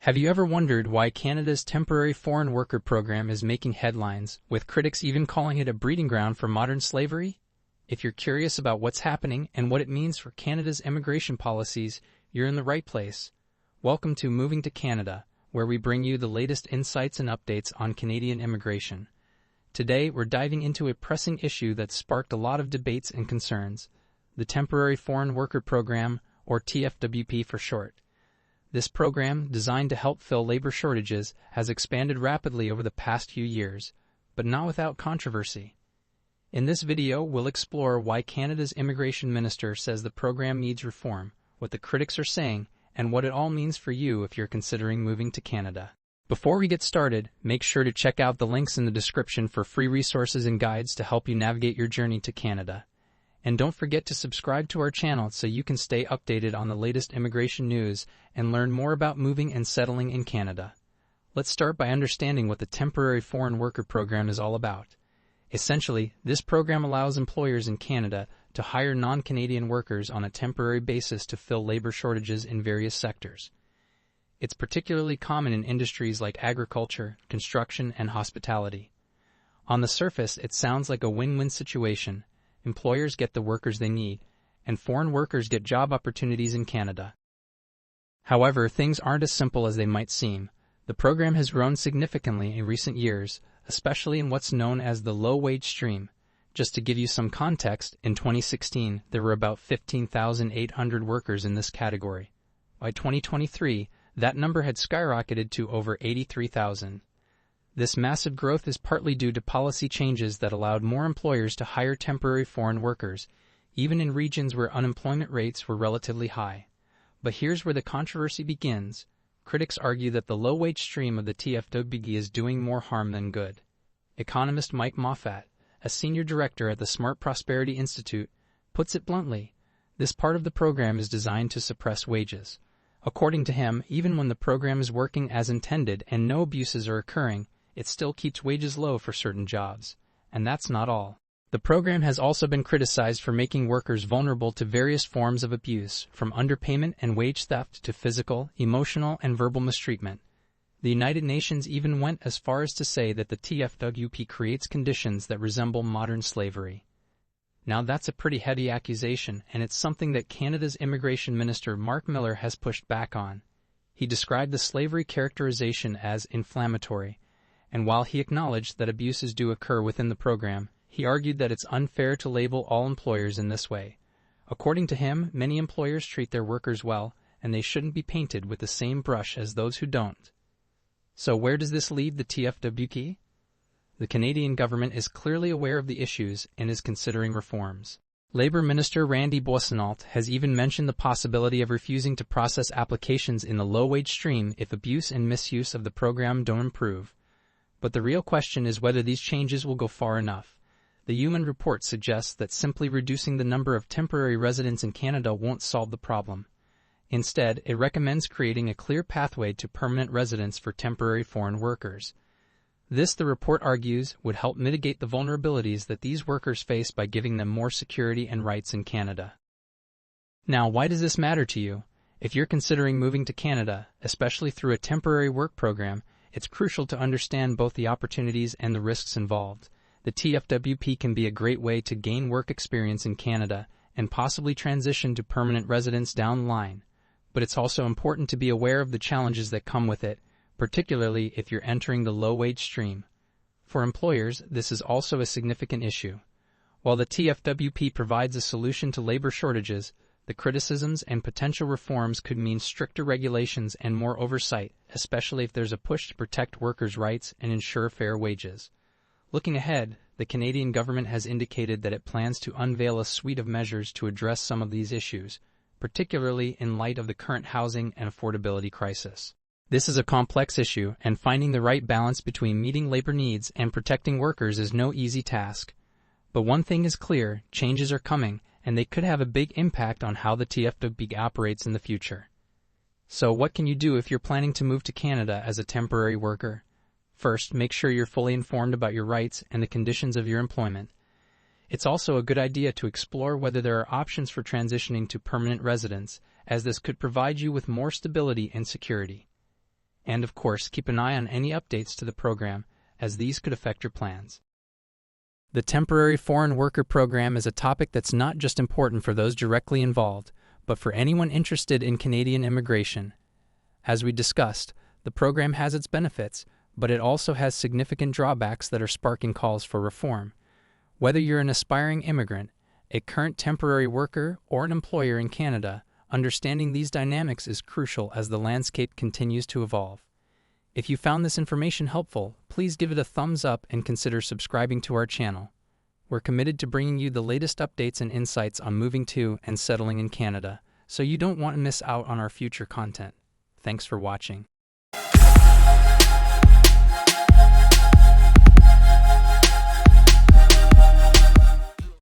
Have you ever wondered why Canada's temporary foreign worker program is making headlines, with critics even calling it a breeding ground for modern slavery? If you're curious about what's happening and what it means for Canada's immigration policies, you're in the right place. Welcome to Moving to Canada, where we bring you the latest insights and updates on Canadian immigration. Today, we're diving into a pressing issue that sparked a lot of debates and concerns: the Temporary Foreign Worker Program, or TFWP for short. This program, designed to help fill labor shortages, has expanded rapidly over the past few years, but not without controversy. In this video, we'll explore why Canada's immigration minister says the program needs reform, what the critics are saying, and what it all means for you if you're considering moving to Canada. Before we get started, make sure to check out the links in the description for free resources and guides to help you navigate your journey to Canada. And don't forget to subscribe to our channel so you can stay updated on the latest immigration news and learn more about moving and settling in Canada. Let's start by understanding what the Temporary Foreign Worker Program is all about. Essentially, this program allows employers in Canada to hire non-Canadian workers on a temporary basis to fill labor shortages in various sectors. It's particularly common in industries like agriculture, construction, and hospitality. On the surface, it sounds like a win-win situation. Employers get the workers they need, and foreign workers get job opportunities in Canada. However, things aren't as simple as they might seem. The program has grown significantly in recent years, especially in what's known as the low-wage stream. Just to give you some context, in 2016, there were about 15,800 workers in this category. By 2023, that number had skyrocketed to over 83,000. This massive growth is partly due to policy changes that allowed more employers to hire temporary foreign workers, even in regions where unemployment rates were relatively high. But here's where the controversy begins. Critics argue that the low-wage stream of the TFWP is doing more harm than good. Economist Mike Moffat, a senior director at the Smart Prosperity Institute, puts it bluntly: this part of the program is designed to suppress wages. According to him, even when the program is working as intended and no abuses are occurring, it still keeps wages low for certain jobs. And that's not all. The program has also been criticized for making workers vulnerable to various forms of abuse, from underpayment and wage theft to physical, emotional, and verbal mistreatment. The United Nations even went as far as to say that the TFWP creates conditions that resemble modern slavery. Now that's a pretty heavy accusation, and it's something that Canada's Immigration Minister Mark Miller has pushed back on. He described the slavery characterization as inflammatory, and while he acknowledged that abuses do occur within the program, he argued that it's unfair to label all employers in this way. According to him, many employers treat their workers well, and they shouldn't be painted with the same brush as those who don't. So where does this leave the TFWP? The Canadian government is clearly aware of the issues and is considering reforms. Labour Minister Randy Boissonnault has even mentioned the possibility of refusing to process applications in the low-wage stream if abuse and misuse of the program don't improve. But the real question is whether these changes will go far enough. The Human Report suggests that simply reducing the number of temporary residents in Canada won't solve the problem. Instead, it recommends creating a clear pathway to permanent residence for temporary foreign workers. This, the report argues, would help mitigate the vulnerabilities that these workers face by giving them more security and rights in Canada. Now, why does this matter to you? If you're considering moving to Canada, especially through a temporary work program, it's crucial to understand both the opportunities and the risks involved. The TFWP can be a great way to gain work experience in Canada and possibly transition to permanent residence down the line. But it's also important to be aware of the challenges that come with it, particularly if you're entering the low-wage stream. For employers, this is also a significant issue. While the TFWP provides a solution to labor shortages, the criticisms and potential reforms could mean stricter regulations and more oversight, especially if there's a push to protect workers' rights and ensure fair wages. Looking ahead, the Canadian government has indicated that it plans to unveil a suite of measures to address some of these issues, particularly in light of the current housing and affordability crisis. This is a complex issue, and finding the right balance between meeting labor needs and protecting workers is no easy task. But one thing is clear: changes are coming, and they could have a big impact on how the TFWP operates in the future. So what can you do if you're planning to move to Canada as a temporary worker? First, make sure you're fully informed about your rights and the conditions of your employment. It's also a good idea to explore whether there are options for transitioning to permanent residence, as this could provide you with more stability and security. And of course, keep an eye on any updates to the program, as these could affect your plans. The Temporary Foreign Worker Program is a topic that's not just important for those directly involved, but for anyone interested in Canadian immigration. As we discussed, the program has its benefits, but it also has significant drawbacks that are sparking calls for reform. Whether you're an aspiring immigrant, a current temporary worker, or an employer in Canada, understanding these dynamics is crucial as the landscape continues to evolve. If you found this information helpful, please give it a thumbs up and consider subscribing to our channel. We're committed to bringing you the latest updates and insights on moving to and settling in Canada, so you don't want to miss out on our future content. Thanks for watching.